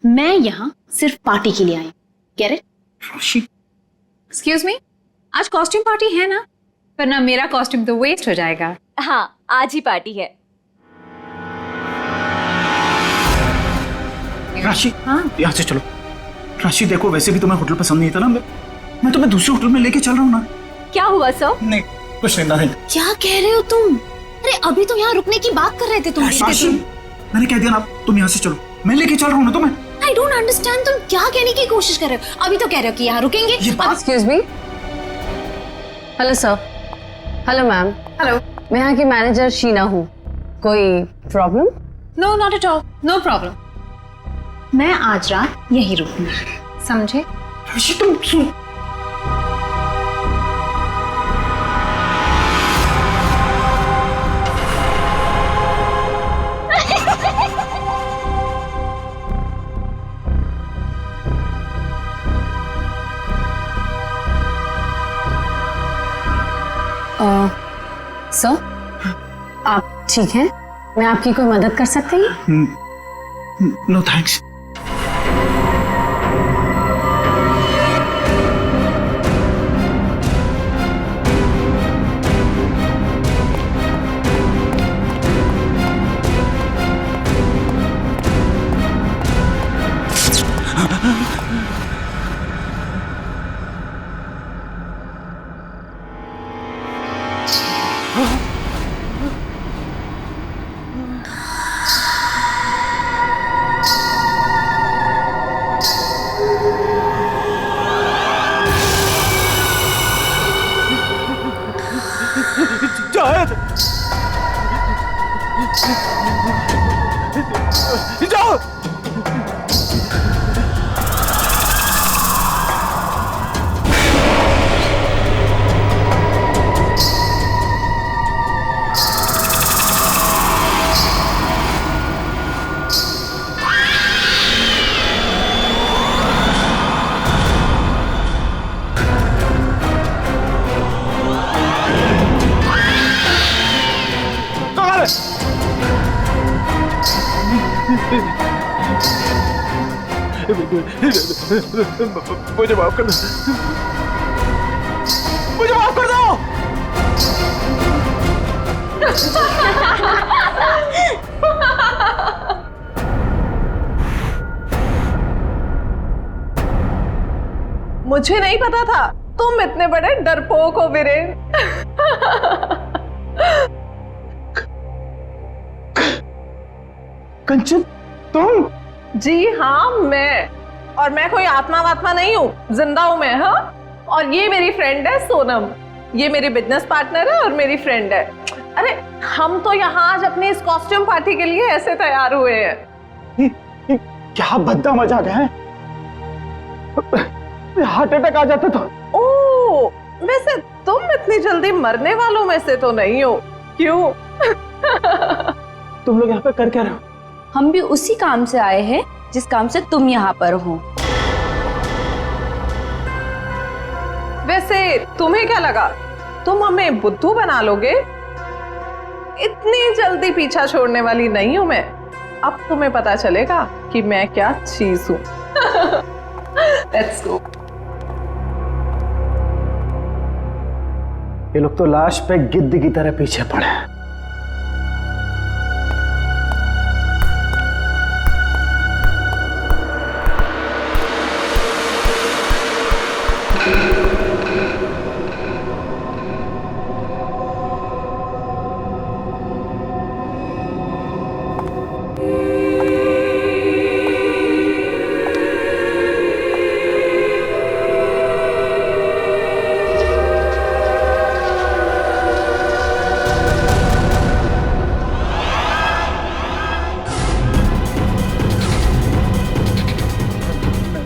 मैं यहाँ सिर्फ पार्टी के लिए आई। Get it? एक्सक्यूज मी, आज कॉस्ट्यूम पार्टी है ना? वरना मेरा कॉस्ट्यूम तो वेस्ट हो जाएगा। हाँ, आज ही पार्टी है। राशि, हाँ? यहाँ से चलो। राशि देखो, वैसे भी तुम्हें होटल पसंद नहीं था ना, मैं तुम्हें दूसरे होटल में लेके चल रहा हूँ ना। क्या हुआ सर? नहीं, कुछ नहीं। क्या कह रहे हो तुम? अरे अभी तो यहाँ रुकने की बात कर रहे थे तुम। राशि, मैंने कह दिया ना, तुम यहाँ से चलो, मैं लेके चल रहा हूँ ना तुम्हें। आई डोंट अंडरस्टैंड, तुम क्या कहने की कोशिश कर रहे हो? अभी तो कह रहे हो कि यहाँ रुकेंगे। Excuse me. Hello sir. Hello ma'am. Hello. मैं यहाँ की मैनेजर शीना हूँ। कोई problem? No, not at all, no problem. मैं आज रात यहीं रुकूंगी, समझे? राशि तुम सुन। सर, आप ठीक हैं? मैं आपकी कोई मदद कर सकती हूँ? No thanks. जाओ। मुझे माफ कर दो, मुझे माफ कर दो। मुझे नहीं पता था तुम इतने बड़े डरपोक हो वीरेन। कंचन, तुम? जी हाँ, मैं। और मैं कोई आत्मा वात्मा नहीं हूँ, जिंदा हूँ मैं। हाँ, और ये मेरी फ्रेंड है सोनम। ये मेरी बिजनेस पार्टनर है और मेरी फ्रेंड है। अरे हम तो यहाँ आज अपनी इस कॉस्ट्यूम पार्टी के लिए ऐसे तैयार हुए हैं। क्या भद्दा मजाक है? हार्ट अटैक आ जाता था। ओ, वैसे तुम इतनी जल्दी मरने वालों में से तो नहीं हो, क्यों? तुम लोग यहाँ पे कर क्या रहे हो? हम भी उसी काम से आए हैं जिस काम से तुम यहाँ पर हो। वैसे तुम्हें क्या लगा तुम हमें बुद्धू बना लोगे? इतनी जल्दी पीछा छोड़ने वाली नहीं हूं मैं। अब तुम्हें पता चलेगा कि मैं क्या चीज हूं। Let's go. ये लोग तो लाश पे गिद्ध की तरह पीछे पड़े हैं।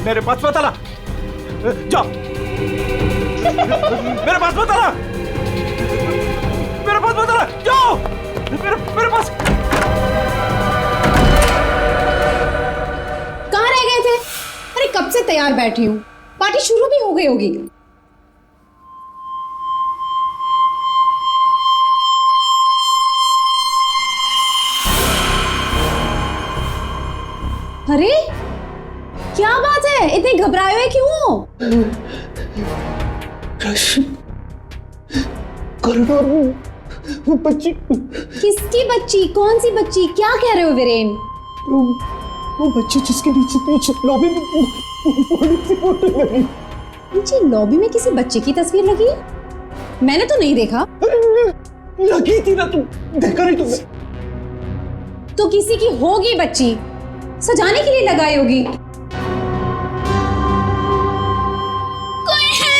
मेरे पास मत आना, जाओ। मेरे पास मत आना, मेरे पास मत आना, जाओ। मेरे पास। कहाँ रह गए थे? अरे कब से तैयार बैठी हूँ, पार्टी शुरू भी हो गई होगी। अरे क्या बात है, इतने घबराए हुए क्यों? कॉरिडोर में वो बच्ची, किसकी बच्ची? कौन सी बच्ची? क्या कह रहे हो वीरेन? वो बच्ची जिसके नीचे लॉबी में बड़ी सी फोटो लगी। नीचे लॉबी में किसी बच्चे की तस्वीर लगी है? मैंने तो नहीं देखा। लगी थी ना, तुम देखा नहीं तुमने? तो किसी की होगी बच्ची, सजाने के लिए लगाई होगी। कोई है?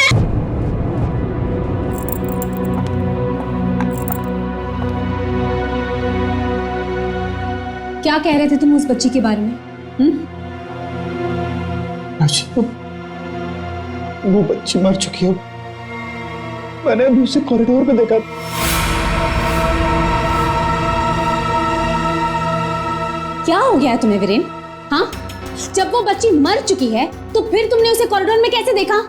क्या कह रहे थे तुम उस बच्ची के बारे में? वो बच्ची मर चुकी है। मैंने अभी उसे कॉरिडोर में देखा। क्या हो गया है तुम्हें वीरेन? हाँ, जब वो बच्ची मर चुकी है तो फिर तुमने उसे कॉरिडोर में कैसे देखा?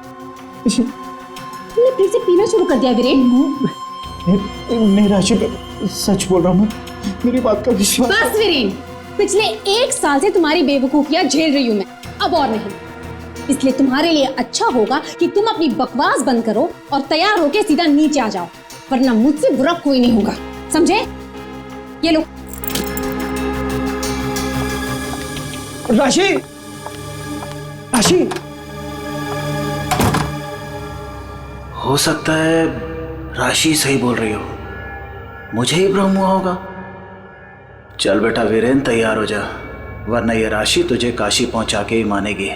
तुमने फिर से पीना शुरू कर दिया वीरेन? नहीं राशि, सच बोल रहा हूँ, मेरी बात का विश्वास। बस वीरेन, पिछले 1 साल से तुम्हारी बेवकूफियां झेल रही हूं मैं, अब और नहीं। इसलिए तुम्हारे लिए अच्छा होगा कि तुम अपनी बकवास बंद करो और तैयार होकर सीधा नीचे आ जाओ, वरना मुझसे बुरा कोई नहीं होगा, समझे? ये लो। राशि, राशि, हो सकता है राशि सही बोल रही हो, मुझे ही भ्रम हुआ होगा। चल बेटा वीरेन, तैयार हो जा, वरना ये राशि तुझे काशी पहुंचा के ही मानेगी।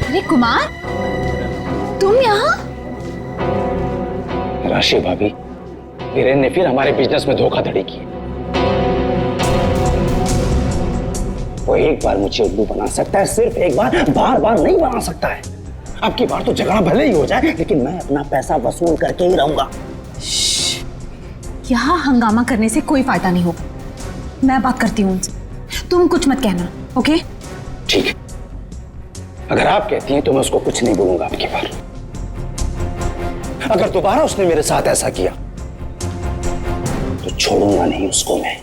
अरे कुमार, तुम यहाँ? राशि भाभी, वीरेन ने फिर हमारे बिजनेस में धोखाधड़ी की। वो एक बार मुझे उल्लू बना सकता है, सिर्फ एक बार, बार बार नहीं बना सकता है। अब की बार तो झगड़ा भले ही हो जाए, लेकिन मैं अपना पैसा वसूल करके ही रहूंगा। यहाँ हंगामा करने से कोई फायदा नहीं होगा, मैं बात करती हूँ उनसे, तुम कुछ मत कहना, ओके? ठीक है, अगर आप कहती हैं तो मैं उसको कुछ नहीं बोलूंगा आपकी बार। अगर दोबारा उसने मेरे साथ ऐसा किया तो छोड़ूंगा नहीं उसको मैं।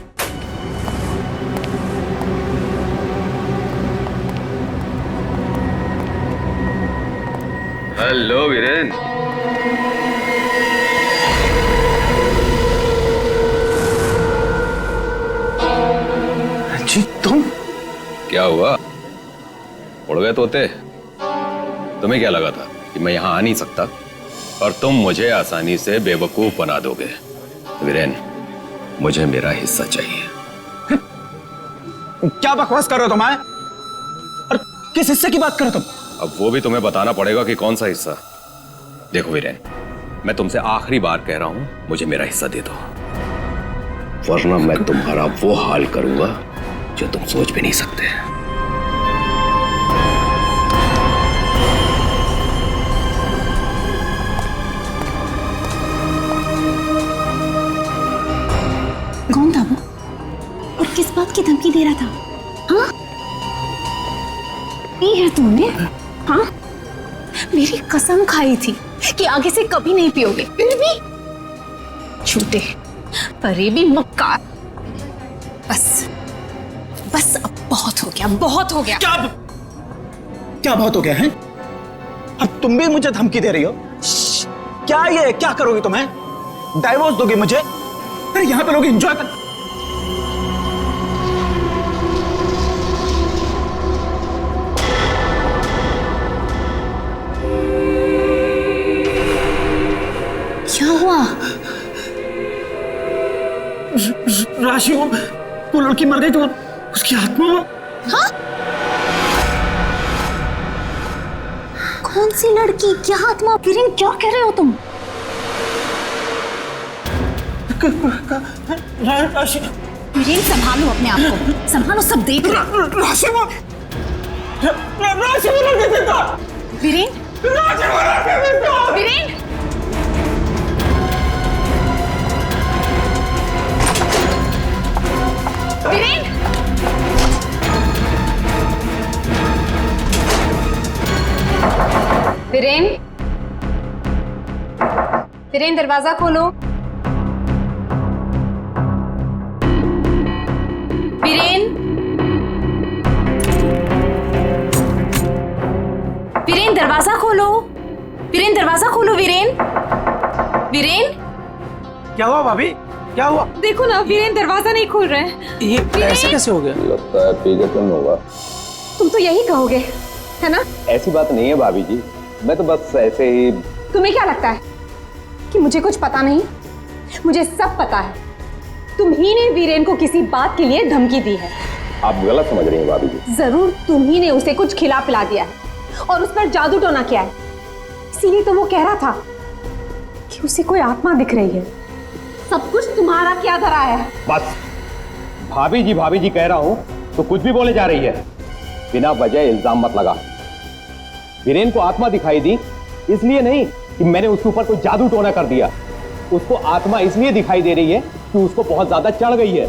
हेलो वीरेन। जी तुम? क्या हुआ, उड़ गए तोते? तुम्हें क्या लगा था कि मैं यहां आ नहीं सकता और तुम मुझे आसानी से बेवकूफ बना दोगे? वीरेन, मुझे मेरा हिस्सा चाहिए। क्या बकवास कर रहे हो तुम? और किस हिस्से की बात कर रहे हो तुम? अब वो भी तुम्हें बताना पड़ेगा कि कौन सा हिस्सा। देखो वीरेन, मैं तुमसे आखिरी बार कह रहा हूं, मुझे मेरा हिस्सा दे दो, वरना मैं तुम्हारा वो हाल करूंगा जो तुम सोच भी नहीं सकते। कौन था वो और किस बात की धमकी दे रहा था? हाँ, ये है तुमने? हाँ, मेरी कसम खाई थी कि आगे से कभी नहीं पियोगे, फिर भी झूठे, फरेबी, मक्कार। बस बस, अब बहुत हो गया, बहुत हो गया। क्या बहुत हो गया है? अब तुम भी मुझे धमकी दे रही हो? क्या ये क्या करोगी तुम? डाइवोर्स दोगी मुझे? अरे यहाँ पे लोग एंजॉय कर। क्या हुआ? राशि वो लड़की मर गई तो उसकी आत्मा। हाँ? कौन सी लड़की? क्या आत्मा? वीरेन क्या कह रहे हो तुम? राशि, वीरेन संभालो अपने आप को, संभालो, सब देख रहे हैं। राशि वो लड़की जिंदा। वीरेन, राशि वो लड़की जिंदा। वीरेन, वीरेन, वीरेन, वीरेन दरवाजा खोलो। वीरेन, वीरेन दरवाजा खोलो, वीरेन दरवाजा खोलो, वीरेन, वीरेन। क्या हुआ भाभी? क्या हुआ? देखो ना, वीरेन दरवाजा नहीं खोल रहे हैं। ये ऐसे कैसे हो गया? लगता है पीगतन होगा। तुम तो यही कहोगे, है ना? ऐसी बात नहीं है भाभी जी, मैं तो बस ऐसे ही। तुम्हें क्या लगता है कि मुझे कुछ पता नहीं? मुझे सब पता है। तुम ही ने वीरेन को किसी बात के लिए धमकी दी है। आप गलत समझ रही हैं भाभी जी। जरूर तुम ही ने उसे कुछ खिला पिला दिया है और उस पर जादू टोना किया है। इसीलिए तो वो कह रहा था कि उसे कोई आत्मा दिख रही है। सब कुछ तुम्हारा क्या धरा है? बस भाभी जी कह रहा हूं तो कुछ भी बोले जा रही है। बिना वजह इल्जाम मत लगा। वीरेन को आत्मा दिखाई दी इसलिए नहीं कि मैंने उसके ऊपर कोई जादू टोना कर दिया। उसको आत्मा इसलिए दिखाई दे रही है कि उसको बहुत ज्यादा चढ़ गई है।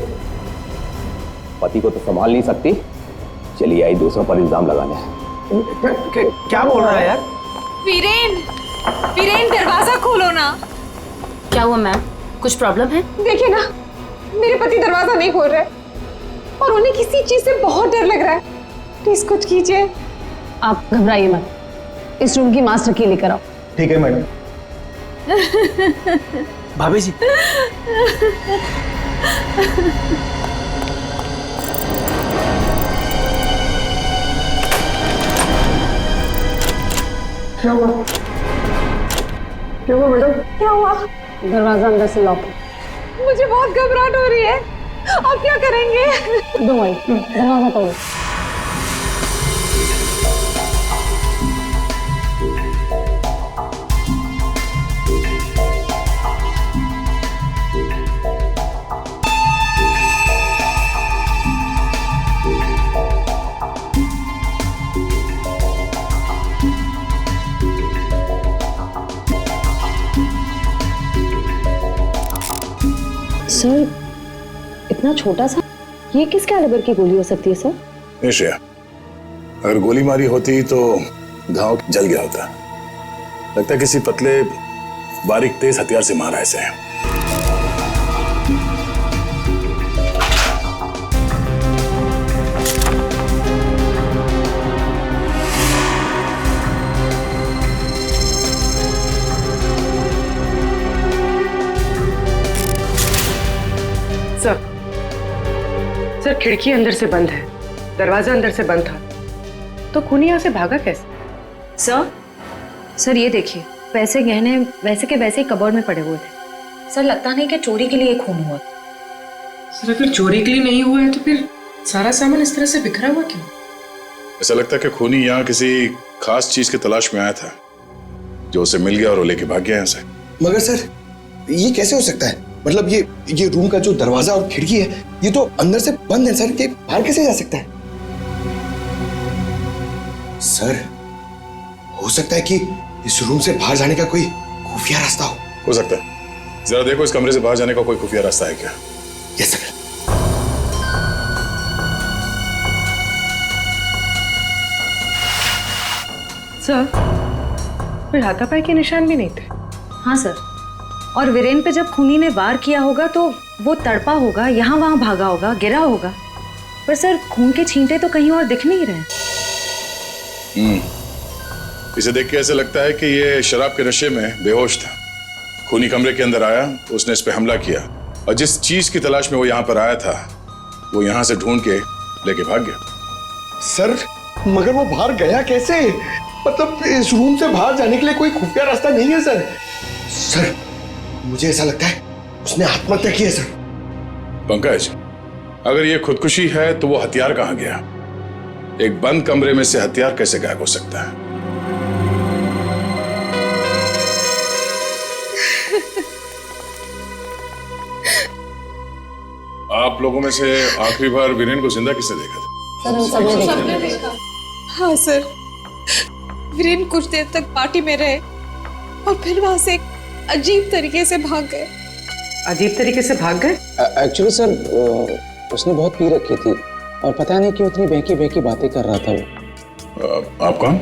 पति को तो संभाल नहीं सकती, चलिए आई दूसरों पर इल्जाम लगाने। क्या बोल रहा है यार? वीरेन, वीरेन दरवाजा खोलो ना। क्या हुआ मैम? कुछ प्रॉब्लम है? देखिए ना, मेरे पति दरवाजा नहीं खोल रहे और उन्हें किसी चीज से बहुत डर लग रहा है। प्लीज कुछ कीजिए। आप घबराइए मत, इस रूम की मास्टर की लेकर आओ। ठीक है मैडम। भाभी जी, क्या हुआ? क्या हुआ मैडम? क्या हुआ? दरवाजा अंदर से लॉक है। मुझे बहुत घबराहट हो रही है। आप क्या करेंगे? डोंट वरी, दरवाजा तोड़ो। सर, इतना छोटा सा, ये किस कैलिबर की गोली हो सकती है सर? नहीं श्रेया, अगर गोली मारी होती तो घाव जल गया होता। लगता है किसी पतले बारीक तेज हथियार से मारा ऐसे। सर, खिड़की अंदर से बंद है, दरवाजा अंदर से बंद था, तो खूनी यहाँ से भागा कैसे? सर ये देखिए, पैसे गहने वैसे के वैसे ही कबर्ड में पड़े हुए थे। सर लगता नहीं कि चोरी के लिए खून हुआ। सर अगर चोरी के लिए नहीं हुआ है तो फिर सारा सामान इस तरह से बिखरा हुआ क्यों? ऐसा लगता है कि खूनी यहाँ किसी खास चीज की तलाश में आया था, जो उसे मिल गया और वो लेके भाग गया यहाँ से। मगर सर, ये कैसे हो सकता है? मतलब ये रूम का जो दरवाजा और खिड़की है, ये तो अंदर से बंद है सर, ये बाहर कैसे जा सकता है? सर, हो सकता है कि इस रूम से बाहर जाने का कोई खुफिया रास्ता हो सकता है। जरा देखो इस कमरे से बाहर जाने का कोई खुफिया रास्ता है क्या? Yes sir. सर, कोई हाथापाई के निशान भी नहीं थे। हाँ सर, और वीरेन पे जब खूनी ने वार किया होगा तो वो तड़पा होगा, यहाँ वहां भागा होगा, गिरा होगा, पर सर खून के छींटे तो कहीं और दिख नहीं रहे। इसे देख के ऐसा लगता है कि ये शराब के नशे में बेहोश था। खूनी कमरे के अंदर आया, उसने इस पे हमला किया और जिस चीज की तलाश में वो यहाँ पर आया था वो यहाँ से ढूंढ के लेके भाग गया। सर, मगर वो बाहर गया कैसे? मतलब इस रूम से बाहर जाने के लिए कोई खुफिया रास्ता नहीं है सर। सर, मुझे ऐसा लगता है उसने आत्महत्या की है सर। पंकज, अगर ये खुदकुशी है तो वो हथियार कहाँ गया? एक बंद कमरे में से हथियार कैसे गायब हो सकता है? आप लोगों में से आखिरी बार वीरेन को जिंदा किसने देखा था? सर हम सबने देखा। हाँ सर, वीरेन कुछ देर तक पार्टी में रहे और फिर वहां से एक अजीब तरीके से भाग गए। अजीब तरीके से भाग गए? एक्चुअली सर उसने बहुत पी रखी थी और पता नहीं क्यों इतनी बहकी बहकी बातें कर रहा था वो। आप कौन?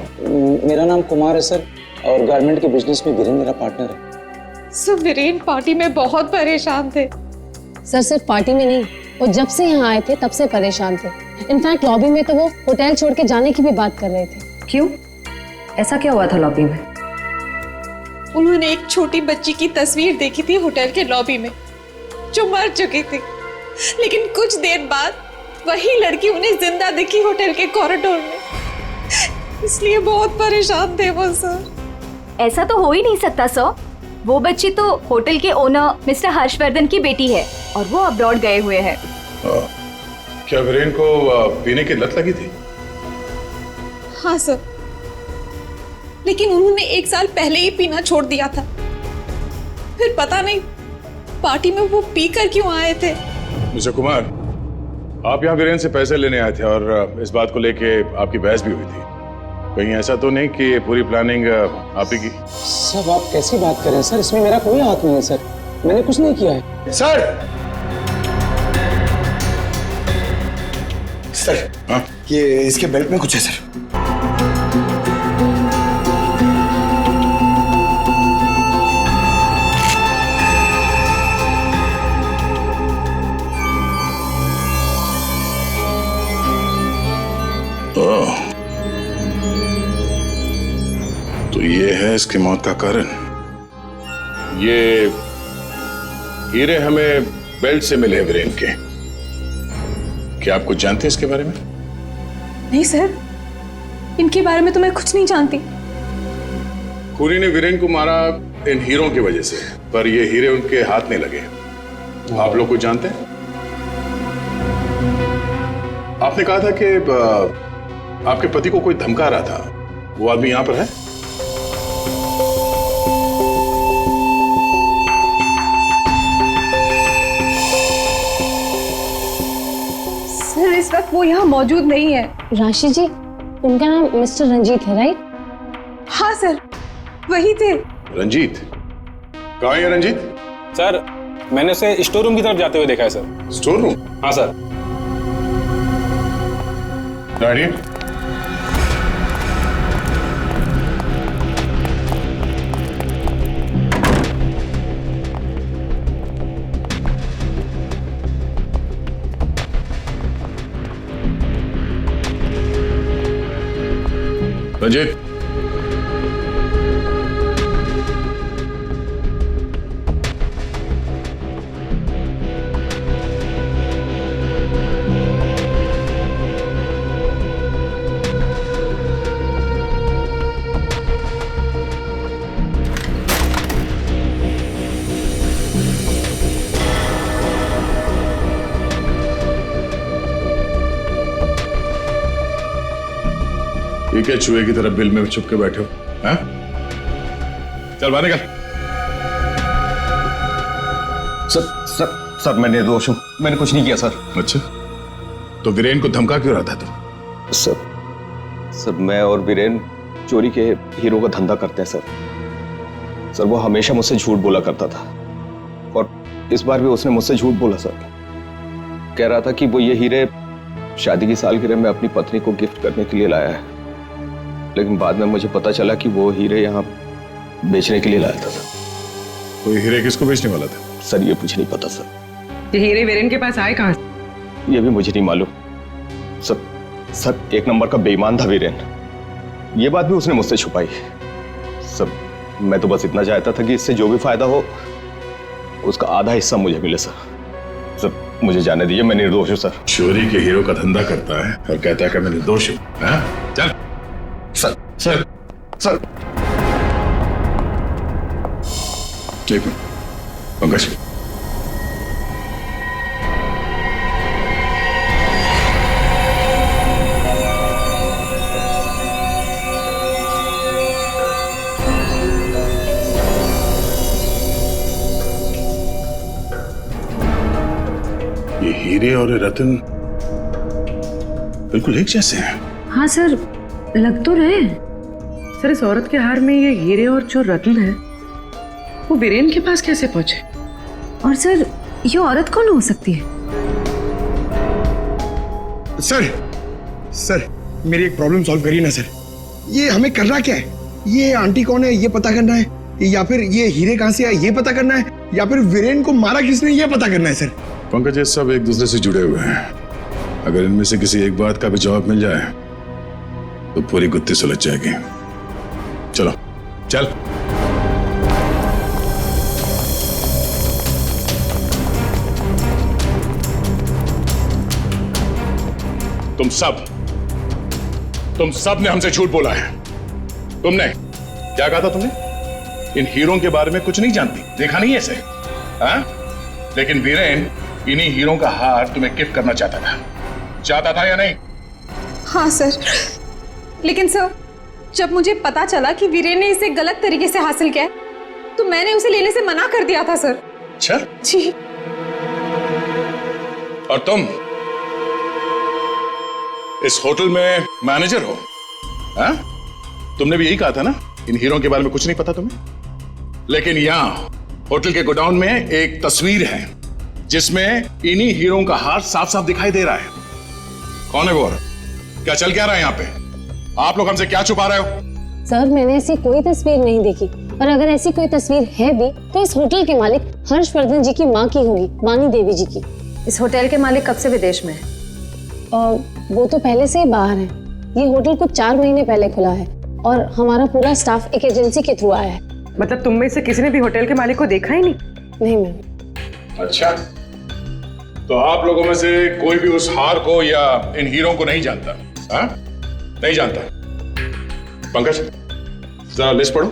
मेरा नाम कुमार है सर और गारमेंट के बिजनेस में वीरेन मेरा पार्टनर है। सर वीरेन पार्टी में बहुत परेशान थे। सर सिर्फ पार्टी में नहीं, वो जब से यहाँ आए थे तब से परेशान थे। इनफैक्ट लॉबी में तो वो होटल छोड़ के जाने की भी बात कर रहे थे। क्यों? ऐसा क्या हुआ था लॉबी में? उन्होंने एक छोटी बच्ची की तस्वीर देखी थी होटल के लॉबी में जो मर चुकी थी, लेकिन कुछ देर बाद वही लड़की उन्हें जिंदा दिखी होटल के कॉरिडोर में। इसलिए बहुत परेशान थे वो सर। ऐसा तो हो ही नहीं सकता सर, वो बच्ची तो होटल के ओनर मिस्टर हर्षवर्धन की बेटी है और वो अब्रॉड गए हुए हैं। क्या वीरेन को पीने की लत लगी थी? हाँ सर, लेकिन उन्होंने 1 साल पहले ही पीना छोड़ दिया था। फिर पता नहीं पार्टी में वो पीकर क्यों आए थे। मिस्टर कुमार, आप यहाँ वीरेन से पैसे लेने आए थे और इस बात को लेके आपकी बहस भी हुई थी। कहीं ऐसा तो नहीं कि पूरी प्लानिंग आप ही की? सब आप कैसी बात कर रहे हैं सर, इसमें मेरा कोई हाथ नहीं है सर, मैंने कुछ नहीं किया है। सर सर हाँ? ये इसके बेल्ट में कुछ है सर। तो ये है इसकी मौत का कारण। ये हीरे हमें बेल्ट से मिले वीरेन के। क्या आप कुछ जानते हैं इसके बारे में? नहीं सर, इनके बारे में तो मैं कुछ नहीं जानती। खूनी ने वीरेन को मारा इन हीरों की वजह से, पर ये हीरे उनके हाथ नहीं लगे। आप लोग कुछ जानते हैं? आपने कहा था कि आपके पति को कोई धमका रहा था, वो आदमी यहां पर है? सर इस वक्त वो यहाँ मौजूद नहीं है। राशि जी, उनका नाम मिस्टर रंजीत है राइट? हाँ सर, वही थे। रंजीत? कहाँ है रंजीत? सर मैंने उसे स्टोर रूम की तरफ जाते हुए देखा है सर। Store room? हाँ सर। गाड़ी? रंजीत, ये क्या चूहे की तरफ बिल में छुप के बैठे हो? हाँ? चल बाहर निकल। सर मैं निर्दोष हूं, मैंने कुछ नहीं किया सर। अच्छा, तो वीरेन को धमका क्यों रहा था तू? सर मैं और वीरेन चोरी के हीरो का धंधा करते हैं सर। वो हमेशा मुझसे झूठ बोला करता था और इस बार भी उसने मुझसे झूठ बोला सर। कह रहा था कि वो ये हीरे शादी की सालगिरह में अपनी पत्नी को गिफ्ट करने के लिए लाया है, लेकिन बाद में मुझे पता चला कि वो हीरे यहाँ बेचने के लिए लाया था। तो ये हीरे किसको बेचने वाला था? सर ये मुझे नहीं पता सर। ये हीरे वीरेन के पास आए कहाँ से? ये भी मुझे नहीं मालूम सर। एक नंबर का बेईमान था वीरेन, ये बात भी उसने मुझसे छुपाई। सर मैं तो बस इतना चाहता था कि इससे जो भी फायदा हो उसका आधा हिस्सा मुझे मिले सर। मुझे जाने दीजिए, मैं निर्दोष हूँ सर। चोरी के हीरो का धंधा करता है और कहता है कि मैं निर्दोष हूँ। चल। सर एक मिनट, पंकज, ये हीरे और ये रतन बिल्कुल एक जैसे हैं। हाँ सर, लग तो रहे हैं। सर, इस औरत के हार में ये हीरे और जो रत्न है वो वीरेन के पास कैसे पहुंचे? और सर, ये औरत कौन हो सकती है? सर मेरी एक प्रॉब्लम सॉल्व करिए ना सर। ये हमें करना क्या है? ये आंटी कौन है ये पता करना है, या फिर ये हीरे कहां से आए ये पता करना है, या फिर वीरेन को मारा किसने ये पता करना है सर। पंकज, ये सब एक दूसरे से जुड़े हुए हैं। अगर इनमें से किसी एक बात का भी जवाब मिल जाए तो पूरी गुत्थी सुलझ जाएगी। चलो चल। तुम सब ने हमसे झूठ बोला है। तुमने क्या कहा था? तुमने इन हीरों के बारे में कुछ नहीं जानती, देखा नहीं ऐसे, हाँ? लेकिन वीरेन इन्हीं हीरों का हार तुम्हें गिफ्ट करना चाहता था या नहीं? हाँ सर, लेकिन सर जब मुझे पता चला कि वीरेन ने इसे गलत तरीके से हासिल किया तो मैंने उसे लेने से मना कर दिया था सर। अच्छा जी। और तुम इस होटल में मैनेजर हो, हाँ? तुमने भी यही कहा था ना, इन हीरों के बारे में कुछ नहीं पता तुम्हें। लेकिन यहां होटल के गोडाउन में एक तस्वीर है जिसमें इन्हीं हीरों का हार साफ साफ दिखाई दे रहा है। कौन है वो? क्या चल क्या रहा है यहाँ पे? आप लोग हमसे क्या छुपा रहे हो? सर, मैंने ऐसी कोई तस्वीर नहीं देखी, और अगर ऐसी कोई तस्वीर है भी तो इस होटल के मालिक हर्षवर्धन जी की माँ की होगी, वाणी देवी जी की। इस होटल के मालिक कब से विदेश में है? वो तो पहले से ही बाहर है। ये होटल कुछ 4 महीने पहले खुला है और हमारा पूरा स्टाफ एक एजेंसी के थ्रू आया है। मतलब तुम में से किसी ने भी होटल के मालिक को देखा ही नहीं? नहीं मैम। अच्छा, तो आप लोगों में से कोई भी उस हार को या इन हीरों को नहीं जानता? हाँ? नहीं जानता? पंकज, जरा लिस्ट पढ़ो।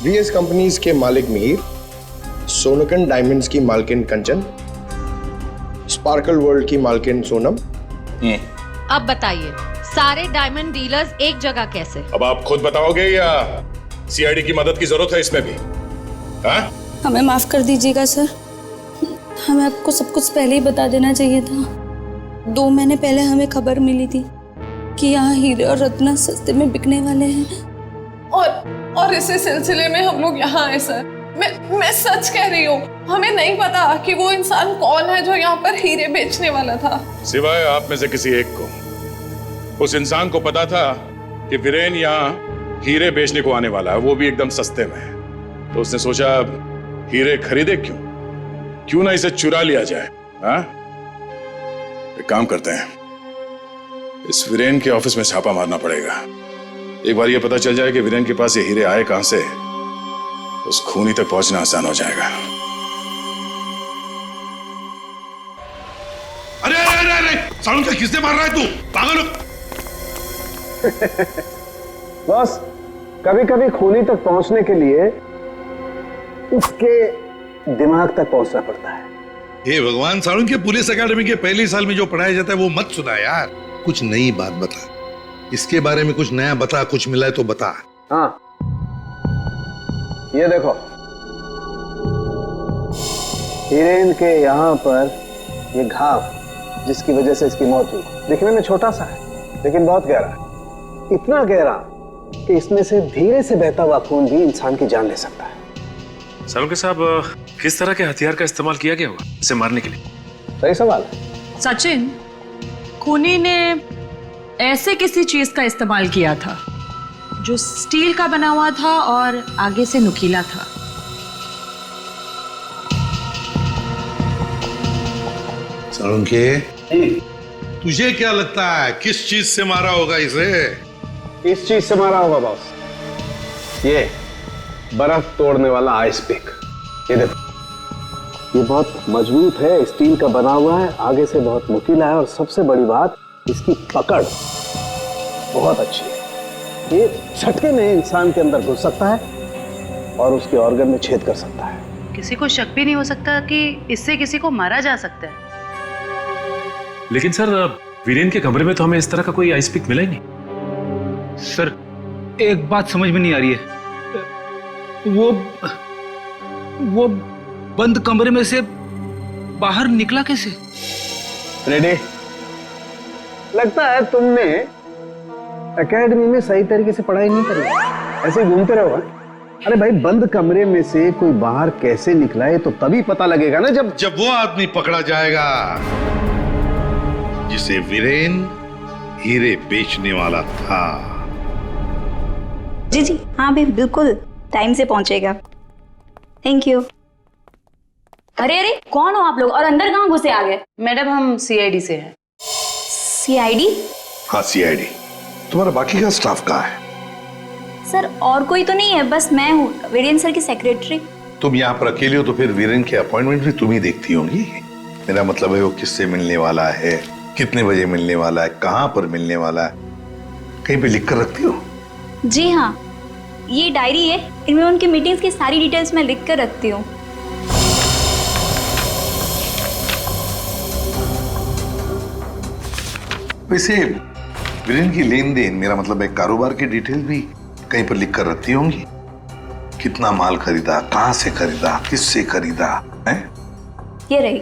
वीएस कंपनीज के मालिक मीर, सोनकन डायमंड्स की मालकिन कंचन, स्पार्कल वर्ल्ड की मालकिन सोनम। अब बताइए, सारे डायमंड डीलर्स एक जगह कैसे? अब आप खुद बताओगे या सीआईडी की मदद की जरूरत है इसमें भी? हाँ? हमें माफ कर दीजिएगा सर, हमें आपको सब कुछ पहले ही बता देना चाहिए था। 2 महीने पहले हमें खबर मिली थी कि यहाँ हीरे और रत्न सस्ते में बिकने वाले हैं, और इसी सिलसिले में हम लोग यहाँ आए सर। मैं सच कह रही हूँ, हमें नहीं पता कि वो इंसान कौन है जो यहाँ पर हीरे बेचने वाला था। सिवाय आप में से किसी एक को उस इंसान को पता था कि वीरेन यहाँ हीरे बेचने को आने वाला है, वो भी एकदम सस्ते में। तो उसने सोचा हीरे खरीदे क्यों ना इसे चुरा लिया जाए। हाँ? एक काम करते हैं, इस वीरेन के ऑफिस में छापा मारना पड़ेगा। एक बार ये पता चल जाए कि वीरेन के पास ये हीरे आए कहां से, उस खूनी तक पहुंचना आसान हो जाएगा। अरे अरे अरे, सालून का किसने मार रहा है तू? पागल हो? बस कभी कभी खूनी तक पहुंचने के लिए उसके दिमाग तक पहुंचना पड़ता है। हे भगवान, सालून के पुलिस अकेडमी के पहले साल में जो पढ़ाया जाता है वो मत सुना यार। कुछ नई बात बता, इसके बारे में कुछ नया बता, कुछ मिला है तो बता। हाँ, ये देखो, हीरेन के यहाँ पर ये घाव जिसकी वजह से इसकी मौत हुई, दिखने में छोटा सा है लेकिन बहुत गहरा है। इतना गहरा कि इसमें से धीरे से बहता हुआ खून भी इंसान की जान ले सकता है। सालुंके साहब, किस तरह के हथियार का इस्तेमाल किया गया होगा इसे मारने के लिए? सही सवाल है। सचिन, खूनी ने ऐसे किसी चीज का इस्तेमाल किया था जो स्टील का बना हुआ था और आगे से नुकीला था। सालुंके, तुझे क्या लगता है किस चीज से मारा होगा इसे? इस चीज से मारा होगा बॉस, ये बर्फ तोड़ने वाला आइस पिक। ये देखो, ये बहुत मजबूत है, स्टील का बना हुआ है, आगे से बहुत नुकीला है और सबसे बड़ी बात इसकी पकड़ बहुत अच्छी है। ये झटके में इंसान के अंदर घुस सकता है और उसके ऑर्गन में छेद कर सकता है। किसी को शक भी नहीं हो सकता कि इससे किसी को मारा जा सकता है। लेकिन सर वीरेन के कमरे में तो हमें इस तरह का कोई आइस पिक मिला ही नहीं। सर एक बात समझ में नहीं आ रही है, वो बंद कमरे में से बाहर निकला कैसे? रेडी? लगता है तुमने एकेडमी में सही तरीके से पढ़ाई नहीं करी, ऐसे घूमते रहो। अरे भाई, बंद कमरे में से कोई बाहर कैसे निकला है तो तभी पता लगेगा ना जब वो आदमी पकड़ा जाएगा जिसे वीरेन हीरे बेचने वाला था। जी जी हाँ भाई, बिल्कुल टाइम से पहुंचेगा। Thank you. अरे अरे, कौन हो आप लोग और अंदर कहाँ घुसे आ गए? मैडम हम सीआईडी से हैं। सीआईडी? हाँ सीआईडी। तुम्हारा बाकी का स्टाफ कहाँ है? सर और कोई तो नहीं है, बस मैं हूँ, वीरेन सर की सेक्रेटरी। तुम यहाँ पर अकेले हो तो फिर वीरेन के अपॉइंटमेंट भी तुम ही देखती होंगी। मेरा मतलब है वो किससे मिलने वाला है, कितने बजे मिलने वाला है, कहाँ पर मिलने वाला है, कहीं पे लिख कर रखती हो? जी हाँ, ये डायरी है, इनमें उनकी मीटिंग्स की सारी डिटेल्स मैं लिख कर रखती हूँ। वैसे वीरेन की लेन देन, मेरा मतलब है कारोबार की डिटेल भी कहीं पर लिख कर रखती होंगी। कितना माल खरीदा, कहां से खरीदा, किससे खरीदा है? ये रही।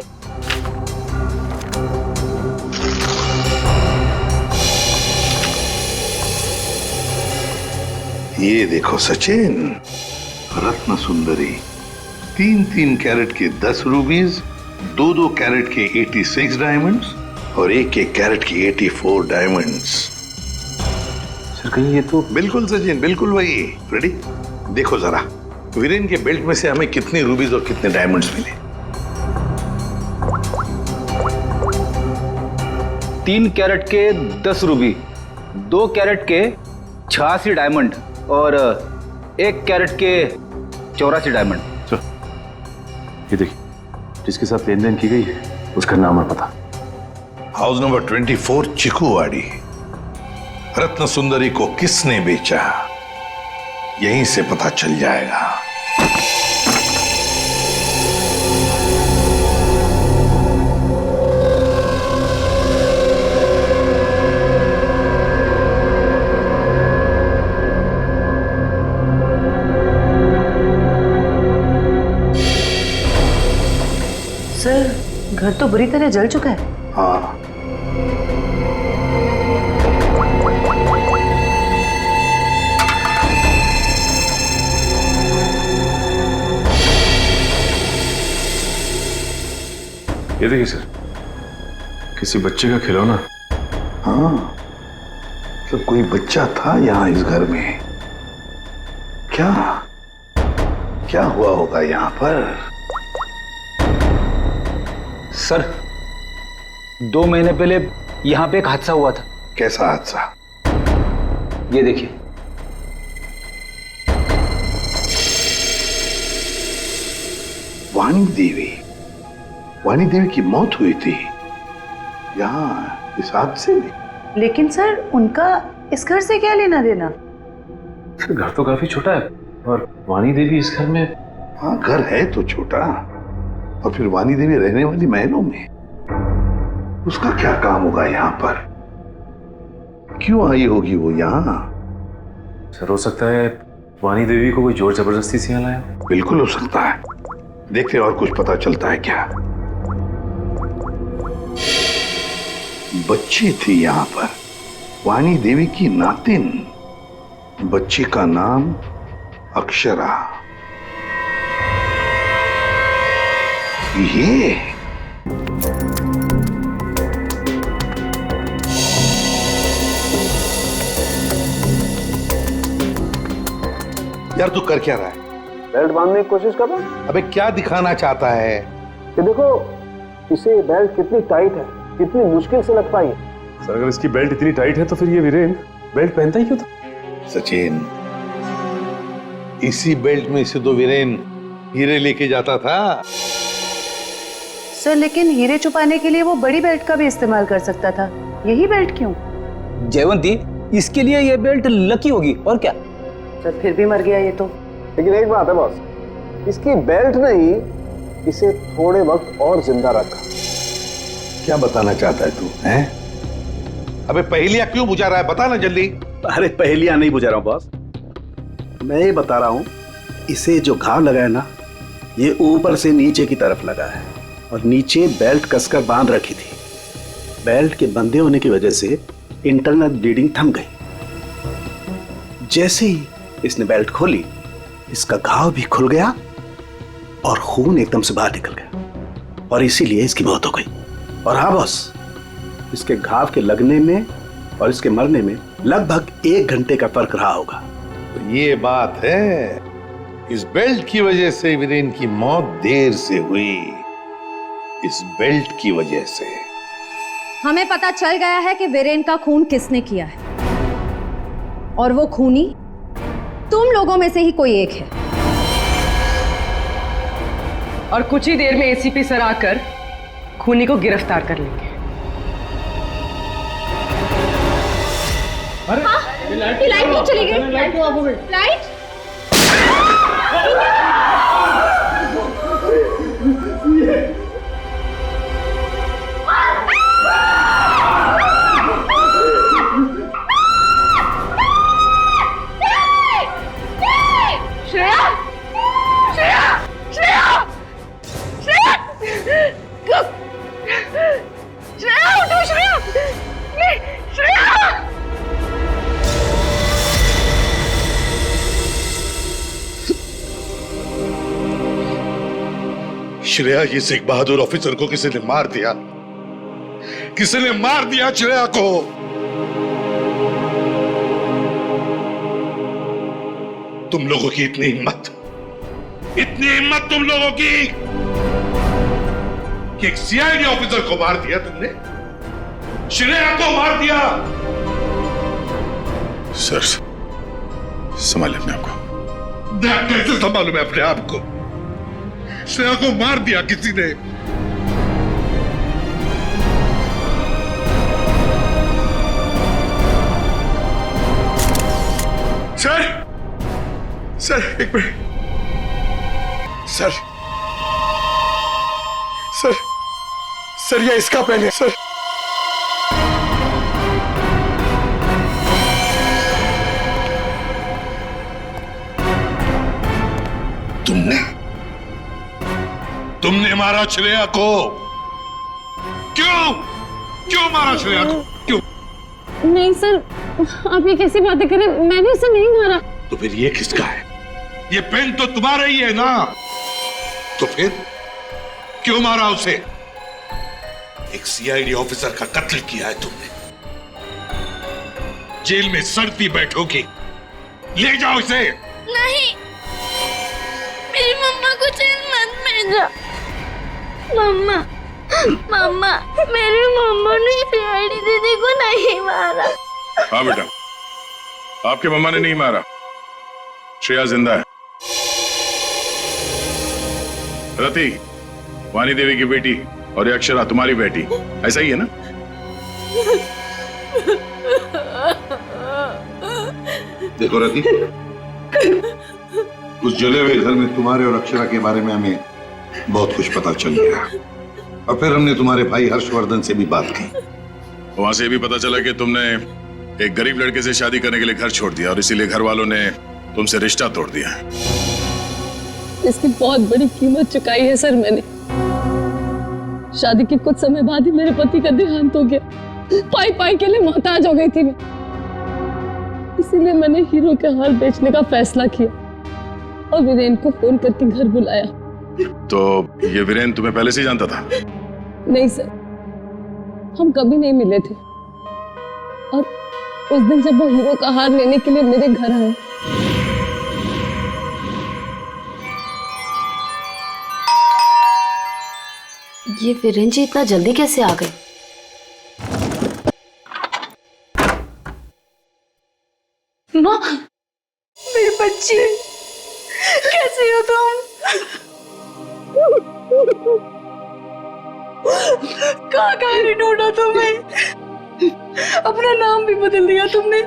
ये देखो सचिन, रत्न सुंदरी, 3-3 कैरेट के 10 रूबीज, 2-2 कैरेट के 86 डायमंड्स और 1-1 कैरेट की 84 डायमंड्स। सर कहीं ये तो बिल्कुल सचिन, बिल्कुल वही। रेडी? देखो जरा वीरेन के बेल्ट में से हमें कितने रूबीज और कितने डायमंड्स मिले। 3 कैरेट के 10 रूबी, 2 कैरेट के 86 डायमंड और 1 कैरेट के 84 डायमंड। ये देखिए, जिसके साथ लेन देन की गई है उसका नाम और पता। House number 24 चिकुवाड़ी। रत्न सुंदरी को किसने बेचा, यहीं से पता चल जाएगा। सर घर तो बुरी तरह जल चुका है। हाँ, ये देखिए सर, किसी बच्चे का खिलौना। हाँ, तो कोई बच्चा था यहाँ इस घर में। क्या क्या हुआ होगा यहाँ पर? सर 2 महीने पहले यहाँ पे एक हादसा हुआ था। कैसा हादसा? ये देखिए। वाणी देवी की मौत हुई थी यहाँ इस हादसे में। लेकिन सर उनका इस घर से क्या लेना देना? सर घर तो काफी छोटा है और वाणी देवी इस घर में। हाँ, घर है तो छोटा, और फिर वाणी देवी रहने वाली महलों में। उसका क्या काम होगा यहाँ पर? क्यों आई होगी वो यहाँ? सर हो सकता है वाणी देवी को कोई जोर जबरदस्ती से यहाँ लाया। बिल्कुल हो सकता है। देखते हैं और कुछ पता चलता है क्या। बच्ची थी यहाँ पर, वाणी देवी की नातिन। बच्ची का नाम अक्षरा। ये यार तू कर क्या रहा है? बेल्ट बांधने की कोशिश कर रहा हूं। अबे क्या दिखाना चाहता है? कि देखो इसे बेल्ट कितनी टाइट है, कितनी मुश्किल से लग पाई है। सर अगर इसकी बेल्ट इतनी टाइट है तो फिर ये वीरेन बेल्ट पहनता ही क्यों था? सचिन, इसी बेल्ट में से तो वीरेन हीरे लेके जाता था। सर लेकिन हीरे छुपाने के लिए वो बड़ी बेल्ट का भी इस्तेमाल कर सकता था, यही बेल्ट क्यों? जयवंती, इसके लिए ये बेल्ट लकी होगी और क्या। सर फिर भी मर गया ये तो। लेकिन एक बात है बॉस, इसकी बेल्ट ने ही इसे थोड़े वक्त और जिंदा रखा। क्या बताना चाहता है तू? हैं? अबे पहेलियां क्यों बुझा रहा है, बता ना जल्दी। अरे पहेलियां नहीं बुझा रहा हूं बॉस, मैं ये बता रहा हूं इसे जो घाव लगा है ना, ये ऊपर से नीचे की तरफ लगा है और नीचे बेल्ट कसकर बांध रखी थी। बेल्ट के बंधे होने की वजह से इंटरनल ब्लीडिंग थम गई। जैसे ही इसने बेल्ट खोली, इसका घाव भी खुल गया और खून एकदम से बाहर निकल गया और इसीलिए इसकी मौत हो गई। और हाँ बॉस, इसके घाव के लगने में और इसके मरने में लगभग 1 घंटे का फर्क रहा होगा। तो ये बात है, इस बेल्ट की वजह से वीरेन की मौत देर से हुई, इस बेल्ट की वजह से। हमें पता चल गया है कि वीरेन का खून किसने किया है, और वो खूनी तुम लोगों में से ही कोई एक है। और कुछ ही देर में एसीपी सर आकर खूनी को गिरफ्तार कर लेंगे। अरे ये लाइट क्यों चली गई? लाइट क्यों ऑफ हो गई? लाइट श्रेया, श्रेया, श्रेया, श्रेया, श्रेया उठो, श्रेया, श्रेया। श्रेया, ये सिख बहादुर ऑफिसर को किसी ने मार दिया, किसी ने मार दिया श्रेया को। तुम लोगों की इतनी हिम्मत तुम लोगों की कि एक सीआईडी ऑफिसर को मार दिया तुमने, श्रेया को मार दिया। सर संभालिए अपने आप को। कैसे संभालूं मैं अपने आप को? श्रेया को मार दिया किसी ने। सर एक मिनट सर, सर ये इसका पेन है सर। तुमने मारा श्रेया को? क्यों मारा श्रेया को? क्यों? नहीं सर, आप ये कैसी बातें करें, मैंने उसे नहीं मारा। तो फिर ये किसका है? ये पेन तो तुम्हारा ही है ना, तो फिर क्यों मारा उसे? एक सीआईडी ऑफिसर का कत्ल किया है तुमने, जेल में सड़ती बैठोगी, ले जाओ इसे। नहीं, मेरी मम्मा को जेल मत भेजा। मम्मा, मेरी मम्मा ने सीआईडी दीदी को नहीं मारा। हाँ बेटा, आपके मम्मा ने नहीं मारा, श्रेया जिंदा है। रति, वानी देवी की बेटी, और ये अक्षरा तुम्हारी बेटी, ऐसा ही है ना? देखो रति, उस जले हुए घर में तुम्हारे और अक्षरा के बारे में हमें बहुत कुछ पता चल गया, और फिर हमने तुम्हारे भाई हर्षवर्धन से भी बात की। वहां से भी पता चला कि तुमने एक गरीब लड़के से शादी करने के लिए घर छोड़ दिया और इसीलिए घर वालों ने तुमसे रिश्ता तोड़ दिया। इसकी बहुत बड़ी कीमत चुकाई है सर मैंने। शादी के कुछ समय बाद ही मेरे पति का देहांत हो गया। पाई के लिए मोहताज हो गई थी मैं, इसीलिए मैंने हीरो के हार बेचने का फैसला किया और वीरेन को फोन करके घर बुलाया। तो ये वीरेन तुम्हें पहले से जानता था? नहीं सर, हम कभी नहीं मिले थे, और उस दिन जब वो हीरो का हार लेने के लिए मेरे घर आए, ये वीरेन जी इतना जल्दी कैसे आ गए? माँ, मेरी बच्ची, कैसे हो तुम? कहाँ नहीं ढूंढा तुम्हें? अपना नाम भी बदल दिया तुमने।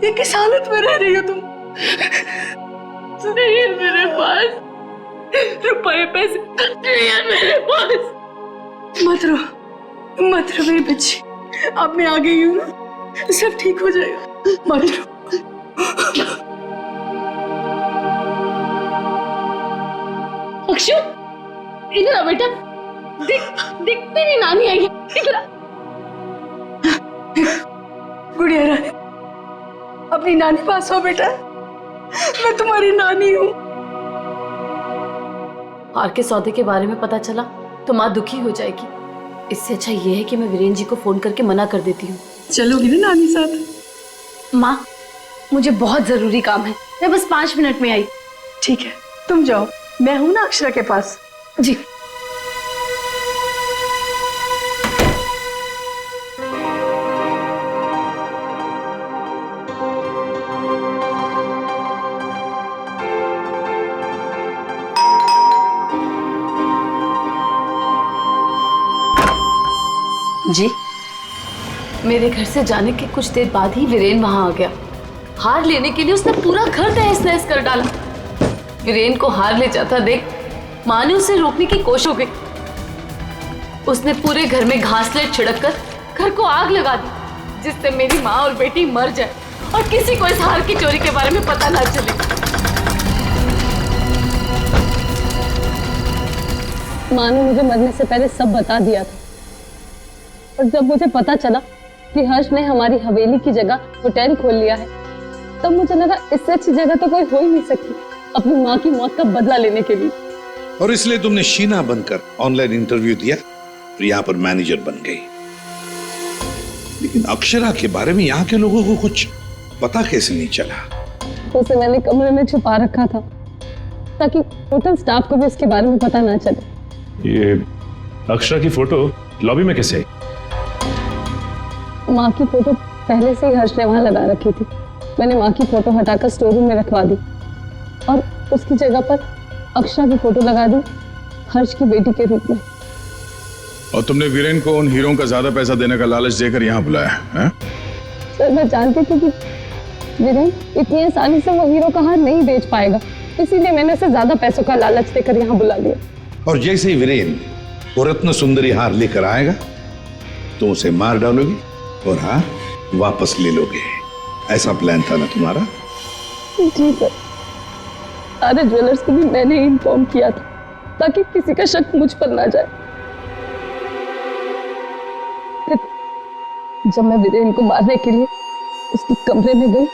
ये किस हालत में रह रही हो तुम? नहीं है मेरे पास रुपए पैसे, नहीं है मेरे पास। मत रो मेरी बच्ची, अब मैं आ गई हूँ ना, सब ठीक हो जाएगा, मत रो। अक्षु, इधर आ बेटा, देख तेरी नानी आई है, इधर आ। गुड़िया रानी, अपनी नानी पास हो बेटा, मैं तुम्हारी नानी हूँ। हार के सौदे के बारे में पता चला तो माँ दुखी हो जाएगी। इससे अच्छा ये है कि मैं वीरेन जी को फोन करके मना कर देती हूँ। चलोगी ना नानी साथ? माँ, मुझे बहुत जरूरी काम है, मैं बस 5 मिनट में आई। ठीक है, तुम जाओ, मैं हूं ना अक्षरा के पास। जी। जी, मेरे घर से जाने के कुछ देर बाद ही वीरेन वहां आ गया। हार लेने के लिए उसने पूरा घर तहस नहस कर डाला। वीरेन को हार ले जाता देख माँ ने उसे रोकने की कोशिश हो गई। उसने पूरे घर में घासलेट छिड़ककर घर को आग लगा दी, जिससे मेरी माँ और बेटी मर जाए और किसी को इस हार की चोरी के बारे में पता ना चले। माँ ने मुझे मरने से पहले सब बता दिया था, और जब मुझे पता चला कि हर्ष ने हमारी हवेली की जगह होटल खोल लिया है, तब मुझे लगा इससे अच्छी जगह तो कोई हो ही नहीं सकती अपनी माँ की मौत का बदला लेने के लिए। और इसलिए तुमने शीना बनकर ऑनलाइन इंटरव्यू दिया और यहाँ पर मैनेजर बन गई। लेकिन अक्षरा के बारे में यहाँ के लोगों को कुछ पता कैसे नहीं चला? उसे मैंने कमरे में छुपा रखा था ताकि होटल स्टाफ को भी उसके बारे में पता ना चले। ये अक्षरा की फोटो लॉबी में कैसे आई? माँ की फोटो पहले से ही हर्ष ने वहां लगा रखी थी। मैंने माँ की फोटो हटाकर स्टोर रूम में रखवा दी और उसकी जगह पर अक्षरा की फोटो लगा दी, हर्ष की बेटी के रूप में। और तुमने वीरेन को उन हीरों का ज्यादा पैसा देने का लालच देकर यहाँ बुलाया है? सर, मैं जानती थी कि वीरेन इतनी आसानी से वो हीरो का हार नहीं बेच पाएगा, इसीलिए मैंने उसे ज्यादा पैसों का लालच देकर यहाँ बुला लिया। और जैसे ही वीरेन वो रत्न सुंदरी हार लेकर आएगा तो उसे मार डालोगी और हार वापस ले लोगे। ऐसा प्लान था ना तुम्हारा? जी सर, सारे ज्वेलर्स को भी मैंने इन्फॉर्म किया था ताकि किसी का शक मुझ पर ना जाए। फिर जब मैं वीरेन को मारने के लिए उसके कमरे में गई,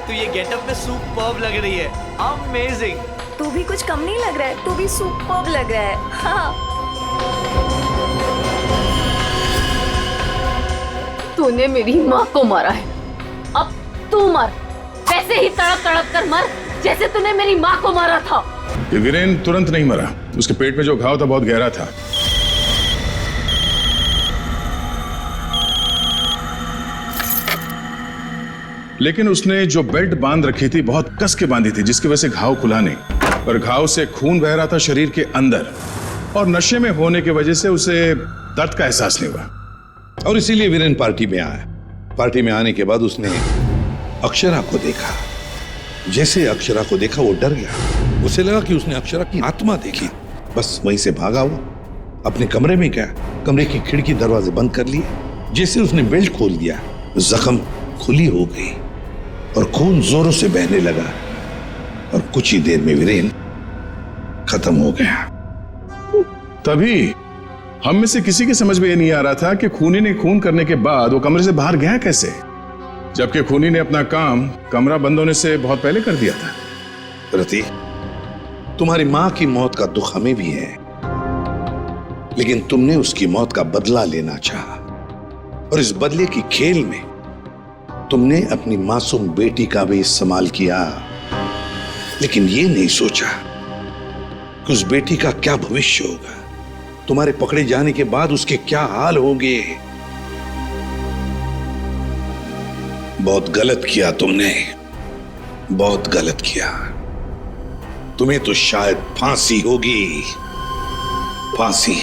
तू ये गेटअप में सुपर्ब लग रही है। अमेजिंग। तू भी कुछ कम नहीं लग रहा है, तू भी सुपर्ब लग रहा है। हाँ। तूने मेरी माँ को मारा है, अब तू मर, वैसे ही तड़प तड़प कर मर जैसे तूने मेरी माँ को मारा था। ये वीरेन तुरंत नहीं मरा, उसके पेट में जो घाव था बहुत गहरा था। लेकिन उसने जो बेल्ट बांध रखी थी बहुत कस के बांधी थी, जिसकी वजह से घाव खुला नहीं, और घाव से खून बह रहा था शरीर के अंदर, और नशे में होने की वजह से उसे दर्द का एहसास नहीं हुआ। और इसीलिए वीरेन पार्टी में आया। पार्टी में आने के बाद उसने अक्षरा को देखा। जैसे अक्षरा को देखा वो डर गया। उसे लगा कि उसने अक्षरा की आत्मा देखी। बस वहीं से भागा हुआ अपने कमरे में गया, कमरे की खिड़की दरवाजे बंद कर लिए। जैसे उसने बेल्ट खोल दिया, जख्म खुली हो गई और खून जोरों से बहने लगा, और कुछ ही देर में वीरेन खत्म हो गया। तभी हम में से किसी की समझ में ये नहीं आ रहा था कि खूनी ने खून करने के बाद वो कमरे से बाहर गया कैसे, जबकि खूनी ने अपना काम कमरा बंद होने से बहुत पहले कर दिया था। रति, तुम्हारी मां की मौत का दुख हमें भी है, लेकिन तुमने उसकी मौत का बदला लेना चाहा, और इस बदले की खेल में तुमने अपनी मासूम बेटी का भी इस्तेमाल किया, लेकिन ये नहीं सोचा कि उस बेटी का क्या भविष्य होगा, तुम्हारे पकड़े जाने के बाद उसके क्या हाल होंगे। बहुत गलत किया तुमने, बहुत गलत किया। तुम्हें तो शायद फांसी होगी, फांसी।